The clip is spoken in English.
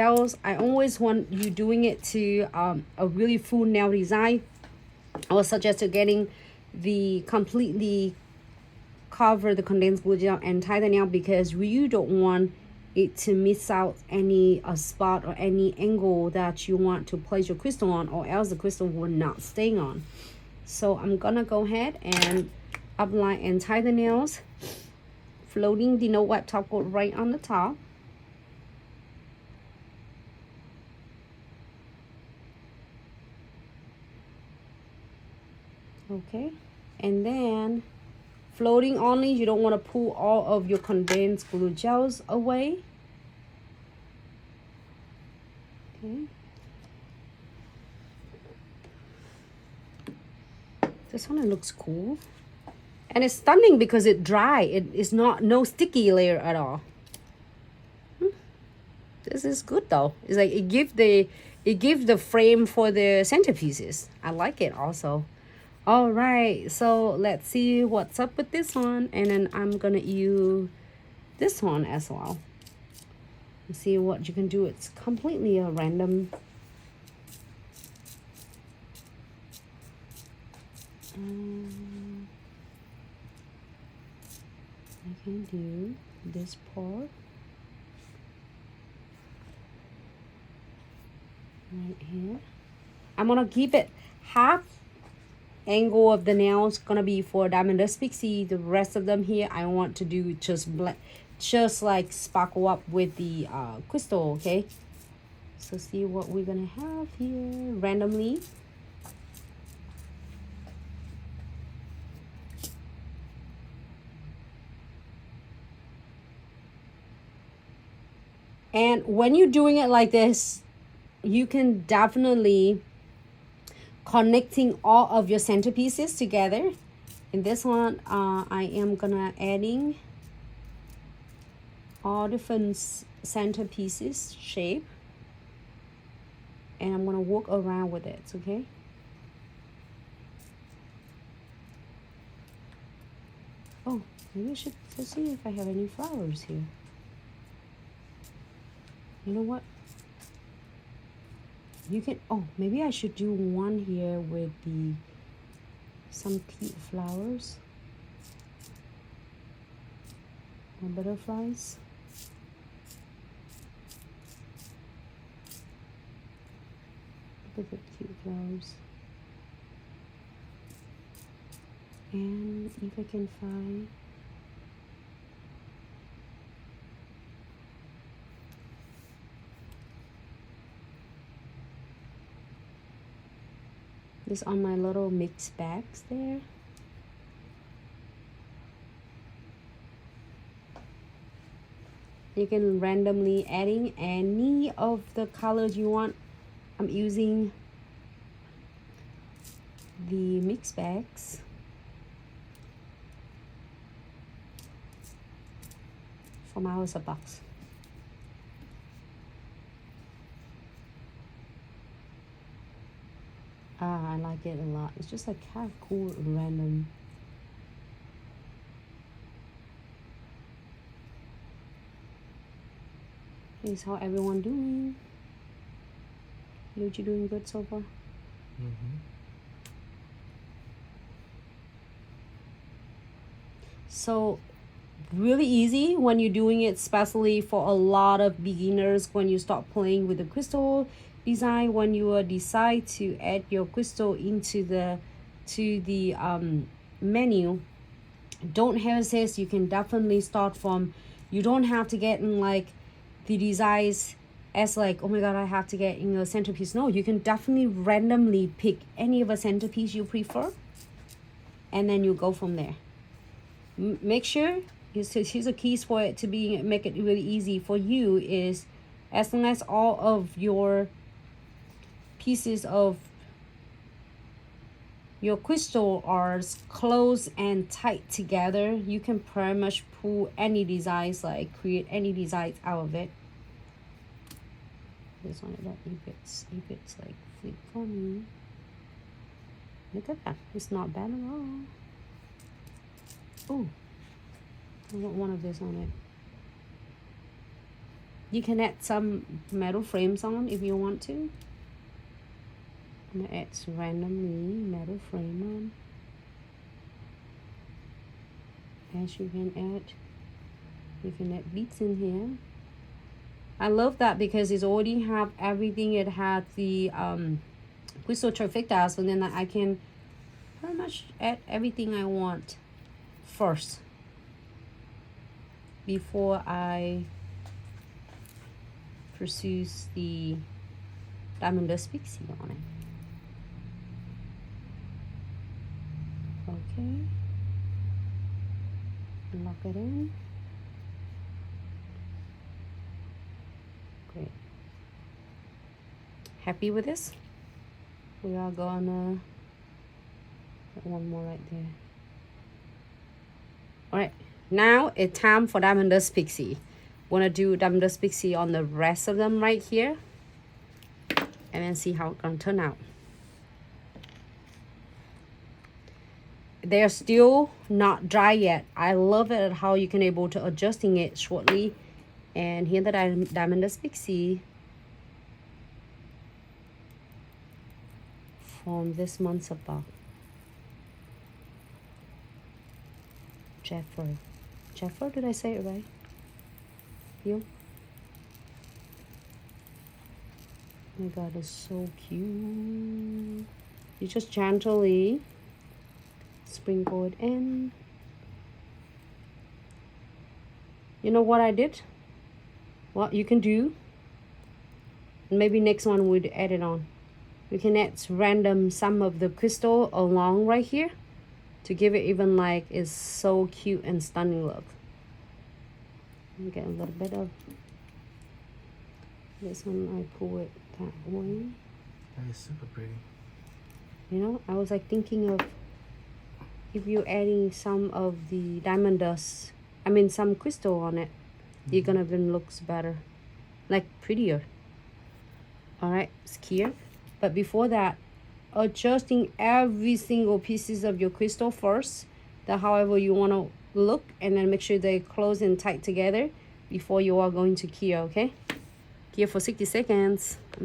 nails, I always want you doing it to a really full nail design. I would suggest getting the completely cover the condensed glue gel and tie the nail, because you don't want it to miss out any spot or any angle that you want to place your crystal on, or else the crystal will not stay on. So I'm gonna go ahead and apply and tie the nails, floating the no wipe top coat right on the top. Okay, and then floating only, you don't want to pull all of your condensed glue gels away. Okay. This one looks cool. And it's stunning because it's dry. It is no sticky layer at all. This is good though. It's like it gives the frame for the centerpieces. I like it also. All right, so let's see what's up with this one, and then I'm gonna use this one as well. See what you can do. It's completely a random. I can do this part right here. I'm gonna keep it half angle of the nails gonna be for Diamond Dust Pixie. The rest of them here I want to do just like sparkle up with the crystal. Okay, so see what we're gonna have here randomly. And when you're doing it like this, you can definitely connecting all of your centerpieces together. In this one, I am gonna adding all different centerpieces shape, and I'm gonna walk around with it. Okay. Oh, maybe I should see if I have any flowers here. You know what? You can, oh, maybe I should do one here with some cute flowers or butterflies. Look at the cute flowers. And if I can find this on my little mix bags there. You can randomly adding any of the colors you want. I'm using the mix bags from our box. I like it a lot. It's just like kind of cool, random. Here's how everyone doing. You doing good so far? So really easy when you're doing it, especially for a lot of beginners when you start playing with the crystal design. When you decide to add your crystal into the menu, don't hesitate. You can definitely start from, you don't have to get in like the designs as like, oh my god, I have to get in a centerpiece. No, you can definitely randomly pick any of a centerpiece you prefer, and then you go from there. Make sure, here's the keys for it to make it really easy for you, is as long as all of your pieces of your crystal are close and tight together, you can pretty much pull any designs, like create any designs out of it. This one, if it's like flip for me. Look at that, it's not bad at all. Oh, I want one of this on it. You can add some metal frames on if you want to. I'm gonna add randomly metal frame on. As you can add beads in here. I love that because it's already have everything. It had the crystal trifecta, so then I can pretty much add everything I want first before I pursue the diamond dust pixie on it. Okay, lock it in. Great. Happy with this? We are gonna put one more right there. Alright, now it's time for diamond dust pixie. Wanna do diamond dust pixie on the rest of them right here, and then see how it's gonna turn out. They're still not dry yet. I love it how you can able to adjusting it shortly. And here the diamond dust pixie from this month's above. Jeffrey, did I say it right? You? Oh my god, it's so cute. You just gently sprinkle it in. You know what I did? What you can do, maybe next one would add it on. We can add random some of the crystal along right here to give it even like it's so cute and stunning look. Get a little bit of this one. I pull it that way. That is super pretty. You know, I was like thinking of if you're adding some of the diamond dust, I mean some crystal on it, you're gonna even looks better, like prettier. All right, it's here. But before that, adjusting every single pieces of your crystal first, that however you want to look, and then make sure they close and tight together before you are going to cure. Okay, cure for 60 seconds.